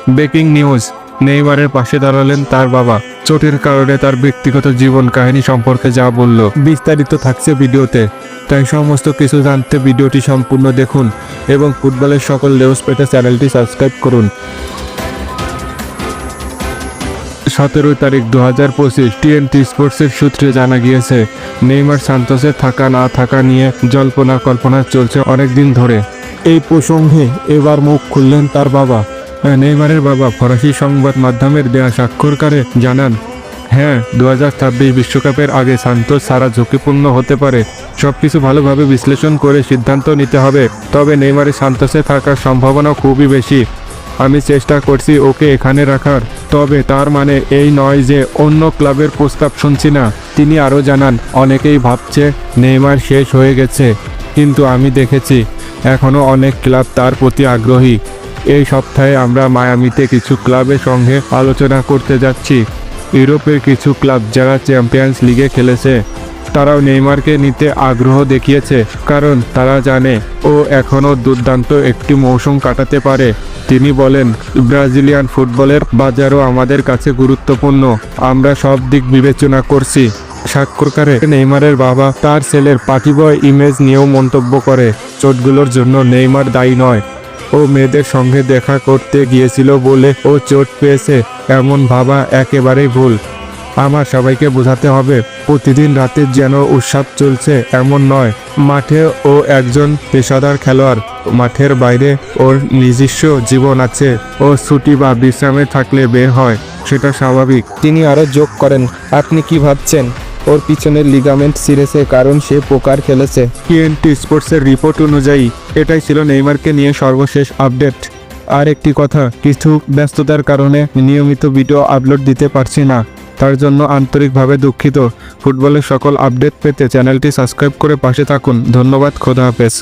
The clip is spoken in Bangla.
ব্রেকিং নিউজ, নেইমারের পাশে দাঁড়ালেন তার বাবা। চোটের কারণে তার ব্যক্তিগত জীবন কাহিনী সম্পর্কে যা বলল বিস্তারিত থাকছে ভিডিওতে, তাই সমস্ত কিছু জানতে ভিডিওটি সম্পূর্ণ দেখুন এবং ফুটবলের সকল নিউজ পেতে চ্যানেলটি সাবস্ক্রাইব করুন। 17 তারিখ 2025 টিএনটি স্পোর্টসের সূত্রে জানা গিয়েছে, নেইমার সান্তোসের থাকা না থাকা নিয়ে জল্পনা কল্পনা চলছে অনেকদিন ধরে। এই প্রসঙ্গে এবার মুখ খুললেন তার বাবা। নেইমারের বাবা ফরাসি সংবাদ মাধ্যমের দেয়া সাক্ষাৎকারে জানান, হ্যাঁ, 2026 বিশ্বকাপের আগে সান্তোস সারা ঝুঁকিপূর্ণ হতে পারে। সবকিছু ভালোভাবে বিশ্লেষণ করে সিদ্ধান্ত নিতে হবে, তবে নেইমারের সান্তোসে থাকার সম্ভাবনা খুবই বেশি। আমি চেষ্টা করছি ওকে এখানে রাখার, তবে তার মানে এই নয় যে অন্য ক্লাবের প্রস্তাব শুনছি না। তিনি আরও জানান, অনেকেই ভাবছে নেইমার শেষ হয়ে গেছে, কিন্তু আমি দেখেছি এখনও অনেক ক্লাব তার প্রতি আগ্রহী। এই সপ্তাহে আমরা মায়ামিতে কিছু ক্লাবের সঙ্গে আলোচনা করতে যাচ্ছি। ইউরোপের কিছু ক্লাব যারা চ্যাম্পিয়ন্স লিগে খেলেছে তারাও নেইমারকে নিতে আগ্রহ দেখিয়েছে, কারণ তারা জানে ও এখনও দুর্দান্ত একটি মৌসুম কাটাতে পারে। তিনি বলেন, ব্রাজিলিয়ান ফুটবলের বাজারও আমাদের কাছে গুরুত্বপূর্ণ, আমরা সব দিক বিবেচনা করছি। সাক্ষাৎকারে নেইমারের বাবা তার ছেলের পার্টিবয় ইমেজ নিয়েও মন্তব্য করে, চোটগুলোর জন্য নেইমার দায়ী নয়। ও মেয়েদের সঙ্গে দেখা করতে গিয়েছিল বলে ও চোট পেয়েছে, এমন ভাবা একেবারেই ভুল। আমার সবাইকে বোঝাতে হবে, প্রতিদিন রাতে যেন উৎসব চলছে এমন নয়। মাঠে ও একজন পেশাদার খেলোয়াড়, মাঠের বাইরে ওর নিজস্ব জীবন আছে। ও ছুটি বা বিশ্রামে থাকলে বের হয়, সেটা স্বাভাবিক। তিনি আরও যোগ করেন, আপনি কি ভাবছেন ওর পিছনের লিগামেন্ট ছিঁড়েছে কারণ সে পোকার খেলেছে? টিএনটি স্পোর্টসের রিপোর্ট অনুযায়ী এটাই ছিল নেইমারকে নিয়ে সর্বশেষ আপডেট। আর একটি কথা, কিছু ব্যস্ততার কারণে নিয়মিত ভিডিও আপলোড দিতে পারছি না, তার জন্য আন্তরিকভাবে দুঃখিত। ফুটবলের সকল আপডেট পেতে চ্যানেলটি সাবস্ক্রাইব করে পাশে থাকুন। ধন্যবাদ, খোদা হাফেজ।